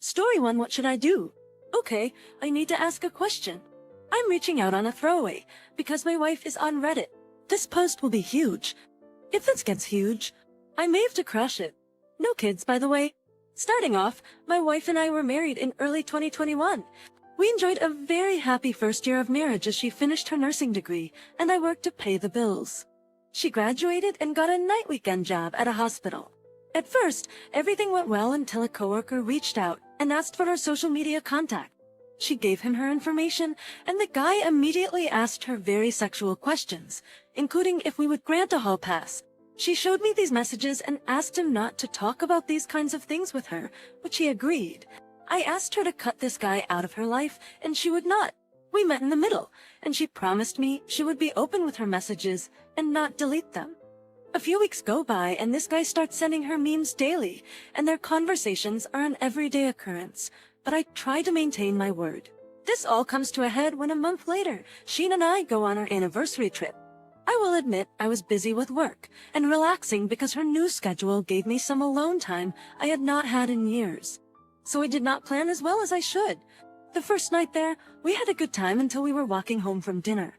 Story 1. What should I do? Okay, I need to ask a question. I'm reaching out on a throwaway, because my wife is on Reddit. This post will be huge. If this gets huge, I may have to crush it. No kids, by the way. Starting off, my wife and I were married in early 2021. We enjoyed a very happy first year of marriage as she finished her nursing degree, and I worked to pay the bills. She graduated and got a night weekend job at a hospital. At first, everything went well until a coworker reached out and asked for her social media contact. She gave him her information, and the guy immediately asked her very sexual questions, including if we would grant a hall pass. She showed me these messages and asked him not to talk about these kinds of things with her, which he agreed. I asked her to cut this guy out of her life, and she would not. We met in the middle, and she promised me she would be open with her messages and not delete them. A few weeks go by, and this guy starts sending her memes daily, and their conversations are an everyday occurrence, but I try to maintain my word. This all comes to a head when a month later, Sheen and I go on our anniversary trip. I will admit I was busy with work and relaxing because her new schedule gave me some alone time I had not had in years. So I did not plan as well as I should. The first night there, we had a good time until we were walking home from dinner,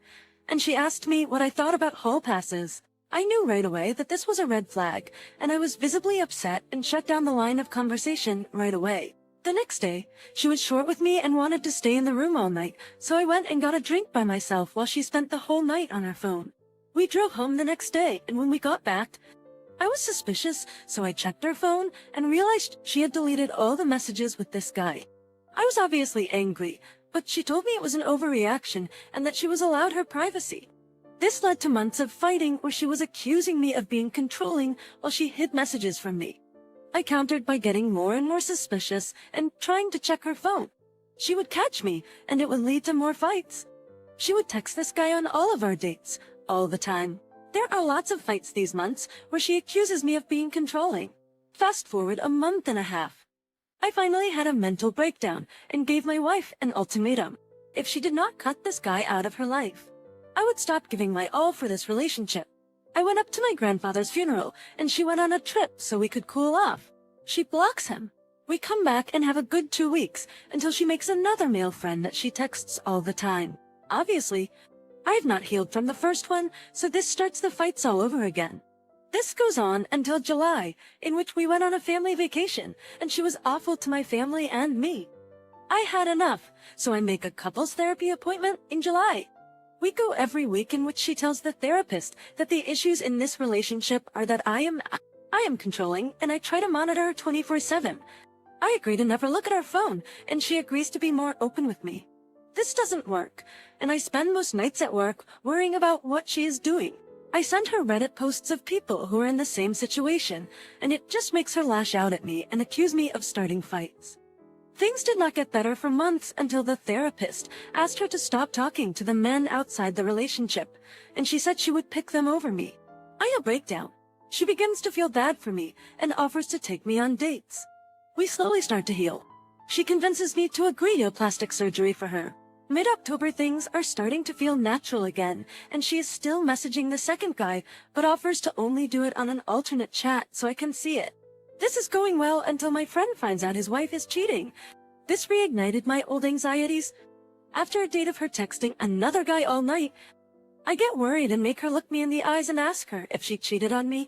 and she asked me what I thought about hall passes. I knew right away that this was a red flag, and I was visibly upset and shut down the line of conversation right away. The next day, she was short with me and wanted to stay in the room all night, so I went and got a drink by myself while she spent the whole night on her phone. We drove home the next day, and when we got back, I was suspicious, so I checked her phone and realized she had deleted all the messages with this guy. I was obviously angry, but she told me it was an overreaction and that she was allowed her privacy. This led to months of fighting where she was accusing me of being controlling while she hid messages from me. I countered by getting more and more suspicious and trying to check her phone. She would catch me, and it would lead to more fights. She would text this guy on all of our dates, all the time. There are lots of fights these months where she accuses me of being controlling. Fast forward a month and a half. I finally had a mental breakdown and gave my wife an ultimatum. If she did not cut this guy out of her life, I would stop giving my all for this relationship. I went up to my grandfather's funeral, and she went on a trip so we could cool off. She blocks him. We come back and have a good 2 weeks until she makes another male friend that she texts all the time. Obviously, I have not healed from the first one, so this starts the fights all over again. This goes on until July, in which we went on a family vacation, and she was awful to my family and me. I had enough, so I make a couples therapy appointment in July. We go every week, in which she tells the therapist that the issues in this relationship are that I am controlling, and I try to monitor her 24/7. I agree to never look at her phone, and she agrees to be more open with me. This doesn't work, and I spend most nights at work worrying about what she is doing. I send her Reddit posts of people who are in the same situation, and it just makes her lash out at me and accuse me of starting fights. Things did not get better for months until the therapist asked her to stop talking to the men outside the relationship, and she said she would pick them over me. I have a breakdown. She begins to feel bad for me and offers to take me on dates. We slowly start to heal. She convinces me to agree to plastic surgery for her. Mid-October, things are starting to feel natural again, and she is still messaging the second guy, but offers to only do it on an alternate chat so I can see it. This is going well until my friend finds out his wife is cheating. This reignited my old anxieties. After a date of her texting another guy all night, I get worried and make her look me in the eyes and ask her if she cheated on me.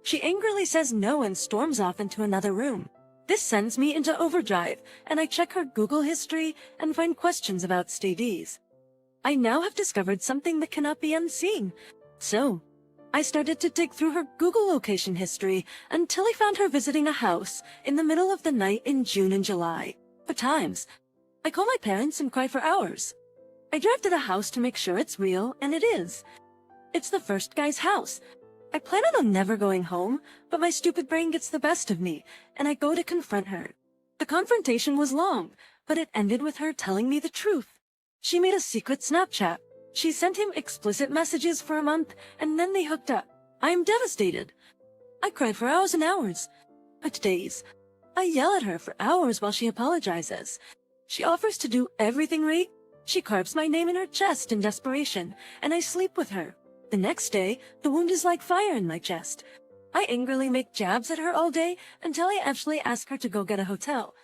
She angrily says no and storms off into another room. This sends me into overdrive, and I check her Google history and find questions about STDs. I now have discovered something that cannot be unseen. So, I started to dig through her Google location history until I found her visiting a house in the middle of the night in June and July. At times, I call my parents and cry for hours. I drive to the house to make sure it's real, and it is. It's the first guy's house. I planned on never going home, but my stupid brain gets the best of me, and I go to confront her. The confrontation was long, but it ended with her telling me the truth. She made a secret Snapchat. She sent him explicit messages for a month, and then they hooked up. I am devastated. I cried for hours and hours. But days. I yell at her for hours while she apologizes. She offers to do everything right. She carves my name in her chest in desperation, and I sleep with her. The next day, the wound is like fire in my chest. I angrily make jabs at her all day until I actually ask her to go get a hotel.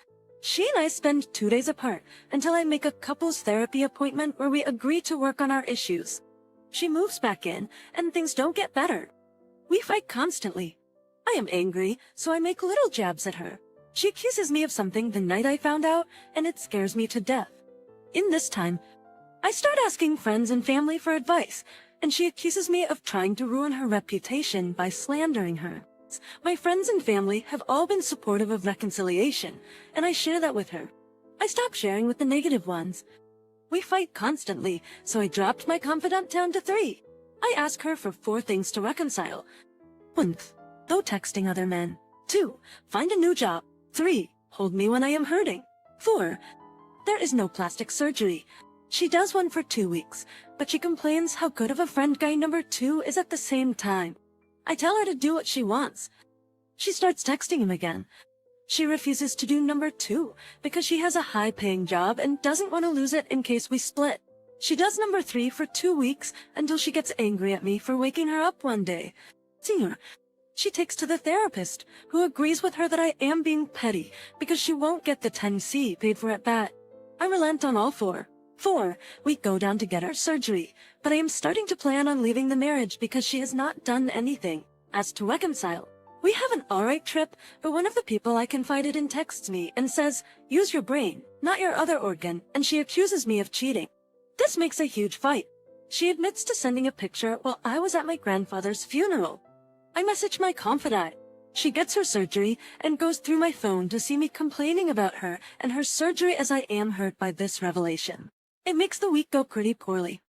She and I spend 2 days apart until I make a couples therapy appointment where we agree to work on our issues. She moves back in, and things don't get better. We fight constantly. I am angry, so I make little jabs at her. She accuses me of something the night I found out, and it scares me to death. In this time, I start asking friends and family for advice, and she accuses me of trying to ruin her reputation by slandering her. My friends and family have all been supportive of reconciliation, and I share that with her. I stop sharing with the negative ones. We fight constantly, so I dropped my confidant down to 3. I ask her for 4 things to reconcile. 1. No texting other men. 2. Find a new job. 3. Hold me when I am hurting. 4. There is no plastic surgery. She does one for 2 weeks, but she complains how good of a friend guy number 2 is at the same time. I tell her to do what she wants. She starts texting him again. She refuses to do number 2 because she has a high-paying job and doesn't want to lose it in case we split. She does number 3 for 2 weeks until she gets angry at me for waking her up one day. She takes to the therapist, who agrees with her that I am being petty because she won't get the 10C paid for at BAT. I relent on all 4. 4. We go down to get our surgery, but I am starting to plan on leaving the marriage because she has not done anything. As to reconcile, we have an alright trip, but one of the people I confided in texts me and says, "Use your brain, not your other organ," and she accuses me of cheating. This makes a huge fight. She admits to sending a picture while I was at my grandfather's funeral. I message my confidant. She gets her surgery and goes through my phone to see me complaining about her and her surgery as I am hurt by this revelation. It makes the week go pretty poorly.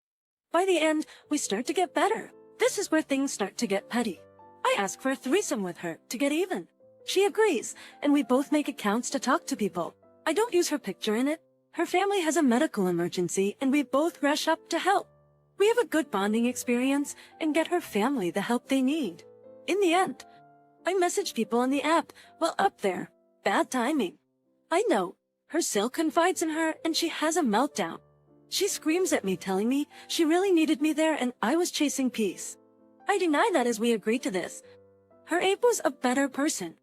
By the end, we start to get better. This is where things start to get petty. I ask for a threesome with her to get even. She agrees, and we both make accounts to talk to people. I don't use her picture in it. Her family has a medical emergency, and we both rush up to help. We have a good bonding experience and get her family the help they need. In the end, I message people on the app while up there. Bad timing. I know. Her Sil confides in her, and she has a meltdown. She screams at me, telling me she really needed me there and I was chasing peace. I deny that as we agreed to this. Her Abe was a better person.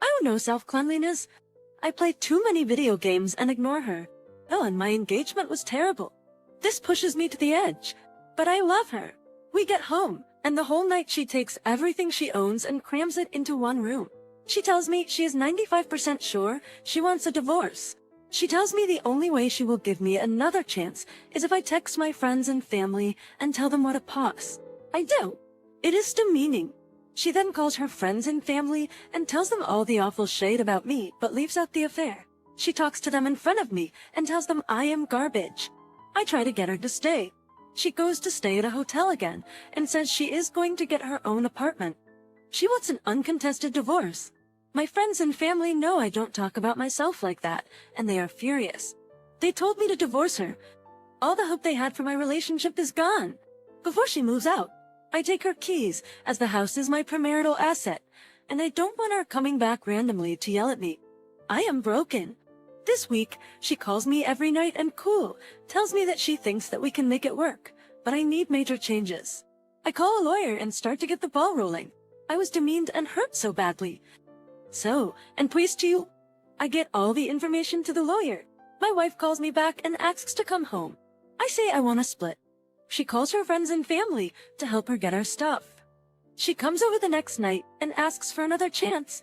I owe no self-cleanliness. I play too many video games and ignore her. Oh, and my engagement was terrible. This pushes me to the edge. But I love her. We get home, and the whole night she takes everything she owns and crams it into one room. She tells me she is 95% sure she wants a divorce. She tells me the only way she will give me another chance is if I text my friends and family and tell them what a pos. I do. It is demeaning. She then calls her friends and family and tells them all the awful shade about me, but leaves out the affair. She talks to them in front of me and tells them I am garbage. I try to get her to stay. She goes to stay at a hotel again and says she is going to get her own apartment. She wants an uncontested divorce. My friends and family know I don't talk about myself like that, and they are furious. They told me to divorce her. All the hope they had for my relationship is gone. Before she moves out, I take her keys, as the house is my premarital asset, and I don't want her coming back randomly to yell at me. I am broken. This week, she calls me every night and tells me that she thinks that we can make it work, but I need major changes. I call a lawyer and start to get the ball rolling. I was demeaned and hurt so badly. So, and please to you, I get all the information to the lawyer. My wife calls me back and asks to come home. I say I want to split. She calls her friends and family to help her get her stuff. She comes over the next night and asks for another chance.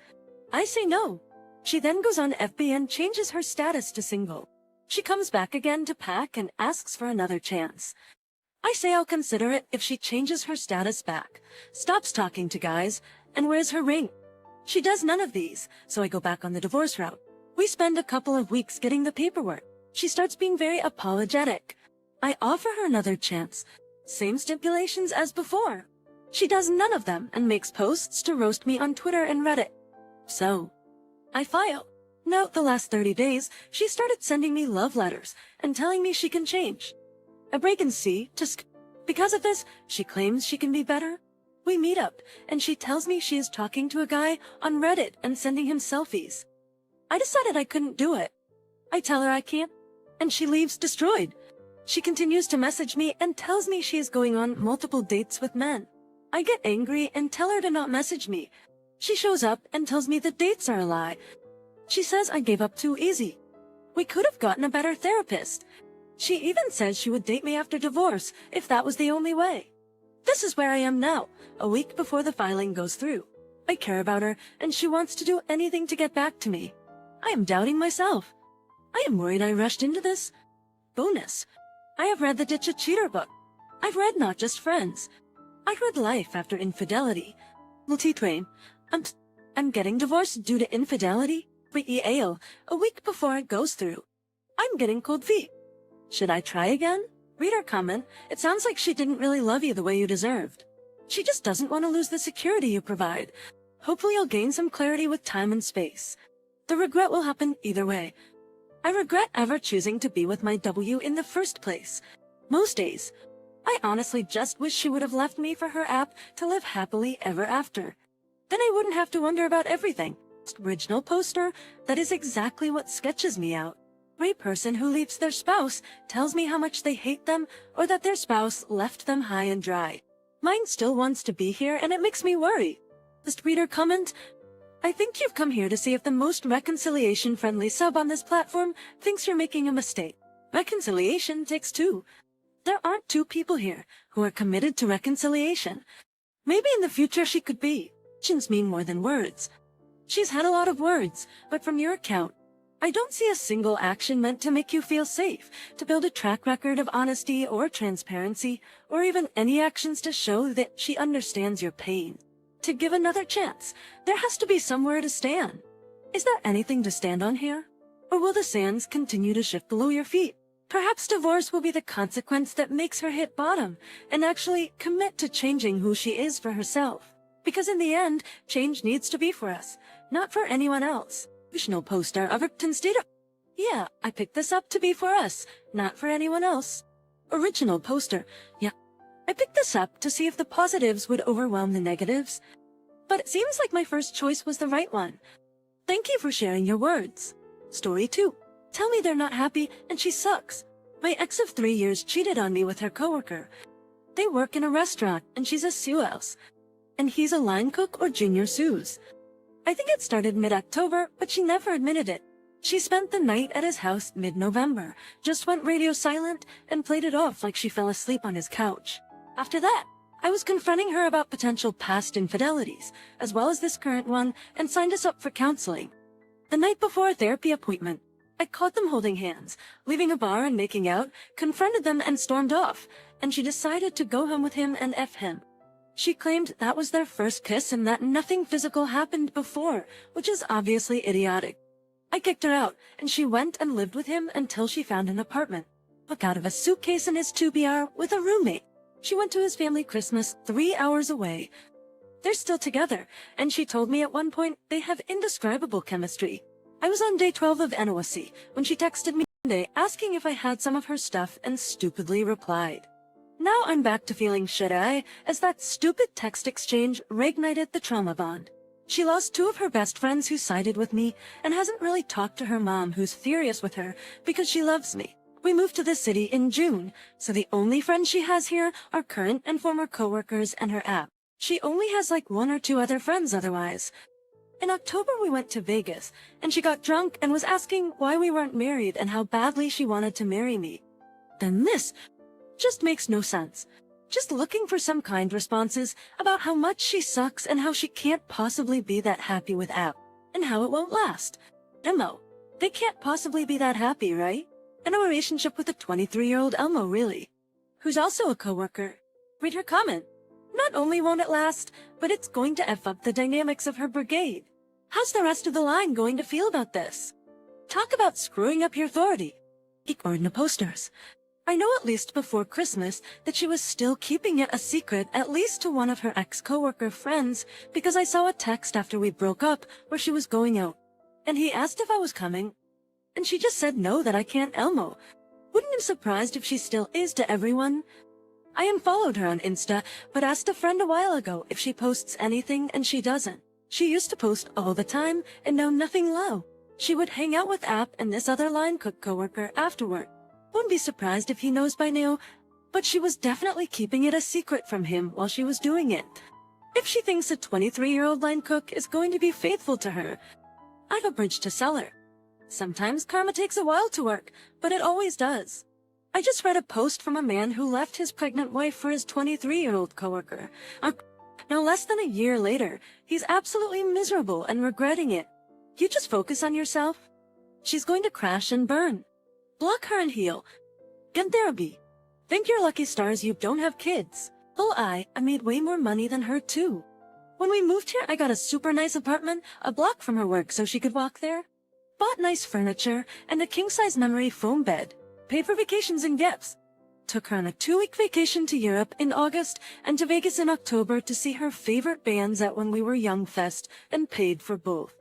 I say no. She then goes on FB and changes her status to single. She comes back again to pack and asks for another chance. I say I'll consider it if she changes her status back, stops talking to guys, and wears her ring. She does none of these, so I go back on the divorce route. We spend a couple of weeks getting the paperwork. She starts being very apologetic. I offer her another chance. Same stipulations as before. She does none of them and makes posts to roast me on Twitter and Reddit. So, I file. Now, the last 30 days, she started sending me love letters and telling me she can change. I break and see, because of this, she claims she can be better. We meet up, and she tells me she is talking to a guy on Reddit and sending him selfies. I decided I couldn't do it. I tell her I can't, and she leaves destroyed. She continues to message me and tells me she is going on multiple dates with men. I get angry and tell her to not message me. She shows up and tells me the dates are a lie. She says I gave up too easy. We could have gotten a better therapist. She even said she would date me after divorce if that was the only way. This is where I am now, a week before the filing goes through. I care about her, and she wants to do anything to get back to me. I am doubting myself. I am worried I rushed into this. Bonus. I have read the Ditch a Cheater book. I've read Not Just Friends. I've read Life After Infidelity. Multi-train. I'm getting divorced due to infidelity? Real, a week before it goes through. I'm getting cold feet. Should I try again? Reader comment, it sounds like she didn't really love you the way you deserved. She just doesn't want to lose the security you provide. Hopefully you'll gain some clarity with time and space. The regret will happen either way. I regret ever choosing to be with my W in the first place. Most days, I honestly just wish she would have left me for her app to live happily ever after. Then I wouldn't have to wonder about everything. Original poster, that is exactly what sketches me out. Every person who leaves their spouse tells me how much they hate them or that their spouse left them high and dry. Mine still wants to be here and it makes me worry. Just reader comment, I think you've come here to see if the most reconciliation-friendly sub on this platform thinks you're making a mistake. Reconciliation takes two. There aren't two people here who are committed to reconciliation. Maybe in the future she could be. Actions mean more than words. She's had a lot of words, but from your account, I don't see a single action meant to make you feel safe, to build a track record of honesty or transparency, or even any actions to show that she understands your pain. To give another chance, there has to be somewhere to stand. Is there anything to stand on here? Or will the sands continue to shift below your feet? Perhaps divorce will be the consequence that makes her hit bottom and actually commit to changing who she is for herself. Because in the end, change needs to be for us, not for anyone else. Original poster of Upton State. Yeah, I picked this up to be for us, not for anyone else. Original poster. Yeah, I picked this up to see if the positives would overwhelm the negatives. But it seems like my first choice was the right one. Thank you for sharing your words. Story 2. Tell me they're not happy and she sucks. My ex of 3 years cheated on me with her coworker. They work in a restaurant and she's a Suez. And he's a line cook or junior sous. I think it started mid-October, but she never admitted it. She spent the night at his house mid-November, just went radio silent, and played it off like she fell asleep on his couch. After that, I was confronting her about potential past infidelities, as well as this current one, and signed us up for counseling. The night before a therapy appointment, I caught them holding hands, leaving a bar and making out, confronted them and stormed off, and she decided to go home with him and F him. She claimed that was their first kiss and that nothing physical happened before, which is obviously idiotic. I kicked her out, and she went and lived with him until she found an apartment. Took out of a suitcase in his 2BR with a roommate. She went to his family Christmas 3 hours away. They're still together, and she told me at one point they have indescribable chemistry. I was on day 12 of NOSC when she texted me Monday asking if I had some of her stuff and stupidly replied. Now I'm back to feeling shitty, as that stupid text exchange reignited the trauma bond. She lost 2 of her best friends who sided with me, and hasn't really talked to her mom who's furious with her because she loves me. We moved to this city in June, so the only friends she has here are current and former coworkers and her app. She only has like 1 or 2 other friends otherwise. In October we went to Vegas, and she got drunk and was asking why we weren't married and how badly she wanted to marry me. Then this just makes no sense. Just looking for some kind responses about how much she sucks and how she can't possibly be that happy with app, and how it won't last. Elmo, they can't possibly be that happy, right? In a relationship with a 23-year-old Elmo, really. Who's also a coworker. Read her comment. Not only won't it last, but it's going to F up the dynamics of her brigade. How's the rest of the line going to feel about this? Talk about screwing up your authority. Ignored the posters. I know at least before Christmas that she was still keeping it a secret, at least to one of her ex-coworker friends, because I saw a text after we broke up where she was going out. And he asked if I was coming, and she just said no, that I can't Elmo. Wouldn't be surprised if she still is to everyone. I unfollowed her on Insta, but asked a friend a while ago if she posts anything, and she doesn't. She used to post all the time, and now nothing low. She would hang out with App and this other line cook coworker afterward. Wouldn't be surprised if he knows by now, but she was definitely keeping it a secret from him while she was doing it. If she thinks a 23-year-old line cook is going to be faithful to her, I have a bridge to sell her. Sometimes karma takes a while to work, but it always does. I just read a post from a man who left his pregnant wife for his 23-year-old coworker. Now less than a year later, he's absolutely miserable and regretting it. You just focus on yourself. She's going to crash and burn. Block her and heal. Get therapy. Thank your lucky stars you don't have kids. Well, I made way more money than her too. When we moved here, I got a super nice apartment, a block from her work so she could walk there. Bought nice furniture and a king-size memory foam bed. Paid for vacations and gifts. Took her on a 2-week vacation to Europe in August and to Vegas in October to see her favorite bands at When We Were Young Fest and paid for both.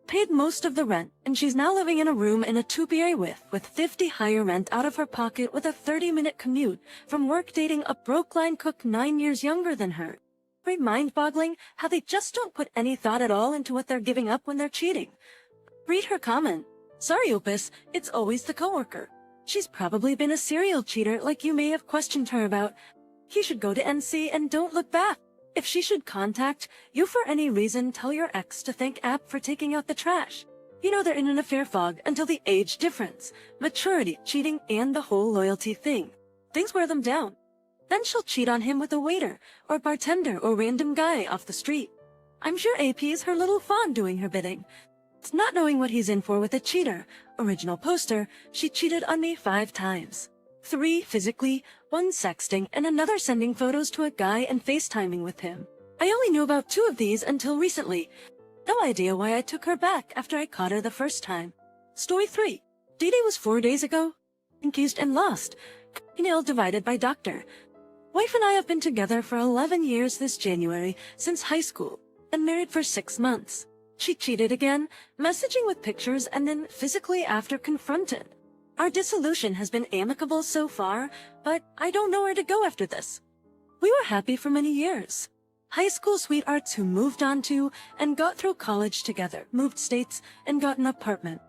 Paid most of the rent, and she's now living in a room in a 2-BA with 50 higher rent out of her pocket with a 30-minute commute from work dating a broke line cook 9 years younger than her. Very mind-boggling how they just don't put any thought at all into what they're giving up when they're cheating. Read her comment. Sorry, Opus, it's always the coworker. She's probably been a serial cheater like you may have questioned her about. He should go to NC and don't look back. If she should contact you for any reason, tell your ex to thank App for taking out the trash. You know they're in an affair fog until the age difference, maturity, cheating, and the whole loyalty thing. Things wear them down. Then she'll cheat on him with a waiter, or bartender, or random guy off the street. I'm sure AP's her little fawn doing her bidding. It's not knowing what he's in for with a cheater. Original poster, she cheated on me 5 times. 3 physically, 1 sexting, and another sending photos to a guy and FaceTiming with him. I only knew about 2 of these until recently. No idea why I took her back after I caught her the first time. Story 3. D-Day was 4 days ago. Accused and lost. Email divided by doctor. Wife and I have been together for 11 years this January, since high school, and married for 6 months. She cheated again, messaging with pictures and then physically after confronted. Our dissolution has been amicable so far, but I don't know where to go after this. We were happy for many years. High school sweethearts who moved on to and got through college together, moved states, and got an apartment.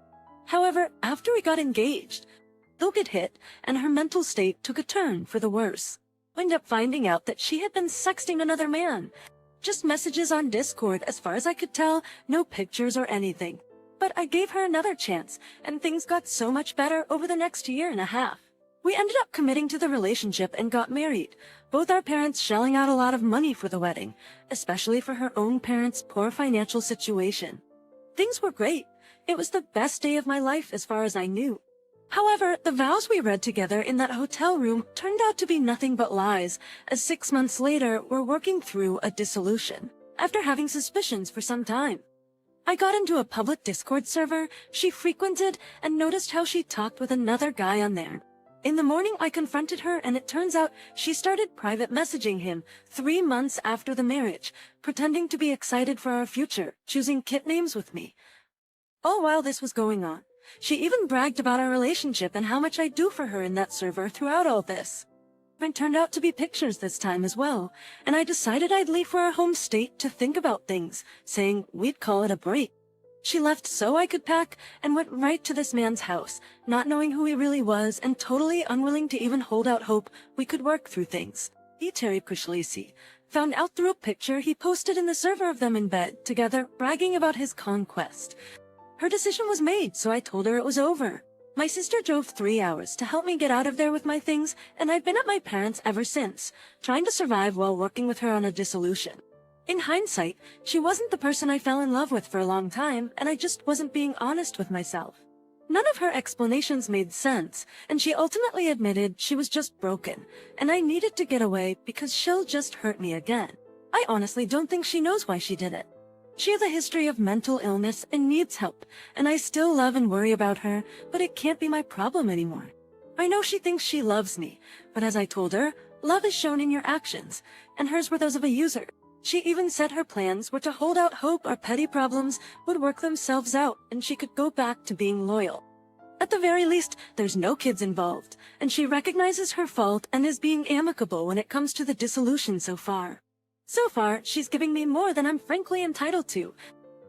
However, after we got engaged, they'll get hit, and her mental state took a turn for the worse. Ended up finding out that she had been sexting another man. Just messages on Discord, as far as I could tell, no pictures or anything. But I gave her another chance, and things got so much better over the next 1.5 years. We ended up committing to the relationship and got married, both our parents shelling out a lot of money for the wedding, especially for her own parents' poor financial situation. Things were great. It was the best day of my life as far as I knew. However, the vows we read together in that hotel room turned out to be nothing but lies, as 6 months later we're working through a dissolution, after having suspicions for some time. I got into a public Discord server she frequented and noticed how she talked with another guy on there. In the morning I confronted her and it turns out she started private messaging him 3 months after the marriage, pretending to be excited for our future, choosing kit names with me. All while this was going on, she even bragged about our relationship and how much I do for her in that server throughout all this. It turned out to be pictures this time as well, and I decided I'd leave for our home state to think about things, saying we'd call it a break. She left so I could pack and went right to this man's house, not knowing who he really was and totally unwilling to even hold out hope we could work through things. Terry Kushlisi found out through a picture he posted in the server of them in bed together, bragging about his conquest. Her decision was made, so I told her it was over. My sister drove 3 hours to help me get out of there with my things, and I've been at my parents' ever since, trying to survive while working with her on a dissolution. In hindsight, she wasn't the person I fell in love with for a long time, and I just wasn't being honest with myself. None of her explanations made sense, and she ultimately admitted she was just broken, and I needed to get away because she'll just hurt me again. I honestly don't think she knows why she did it. She has a history of mental illness and needs help, and I still love and worry about her, but it can't be my problem anymore. I know she thinks she loves me, but as I told her, love is shown in your actions, and hers were those of a user. She even said her plans were to hold out hope our petty problems would work themselves out and she could go back to being loyal. At the very least, there's no kids involved, and she recognizes her fault and is being amicable when it comes to the dissolution so far. So far, she's giving me more than I'm frankly entitled to.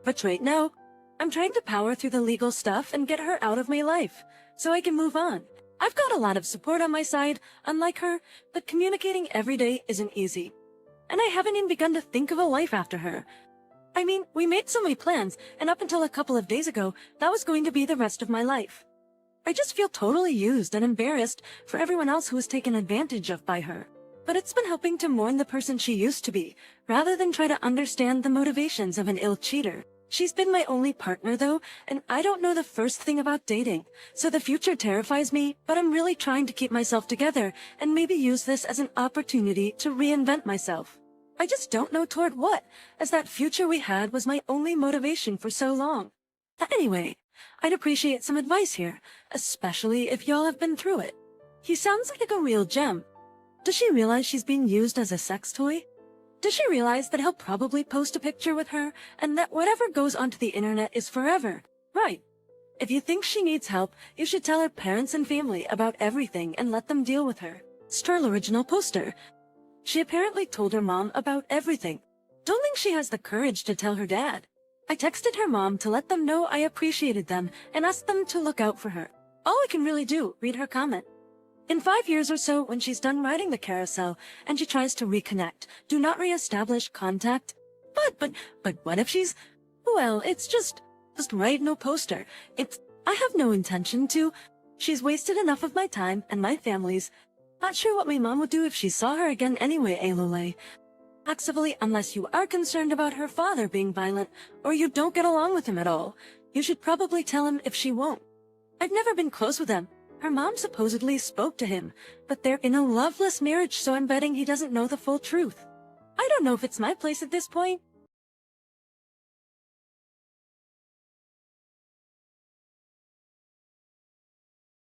But right now, I'm trying to power through the legal stuff and get her out of my life, so I can move on. I've got a lot of support on my side, unlike her, but communicating every day isn't easy. And I haven't even begun to think of a life after her. I mean, we made so many plans, and up until a couple of days ago, that was going to be the rest of my life. I just feel totally used and embarrassed for everyone else who was taken advantage of by her. But it's been helping to mourn the person she used to be, rather than try to understand the motivations of an ill cheater. She's been my only partner though, and I don't know the first thing about dating, so the future terrifies me, but I'm really trying to keep myself together and maybe use this as an opportunity to reinvent myself. I just don't know toward what, as that future we had was my only motivation for so long. Anyway, I'd appreciate some advice here, especially if y'all have been through it. He sounds like a real gem. Does she realize she's being used as a sex toy? Does she realize that he'll probably post a picture with her, and that whatever goes onto the internet is forever? Right. If you think she needs help, you should tell her parents and family about everything and let them deal with her. Sterl original poster. She apparently told her mom about everything. Don't think she has the courage to tell her dad. I texted her mom to let them know I appreciated them and asked them to look out for her. All I can really do, read her comment. In 5 years or so, when she's done riding the carousel and she tries to reconnect, do not re-establish contact. But what if she's... Well, it's just write no poster. I have no intention to. She's wasted enough of my time and my family's. Not sure what my mom would do if she saw her again anyway, Alole. Actively, unless you are concerned about her father being violent, or you don't get along with him at all. You should probably tell him if she won't. I've never been close with them. Her mom supposedly spoke to him, but they're in a loveless marriage, so I'm betting he doesn't know the full truth. I don't know if it's my place at this point.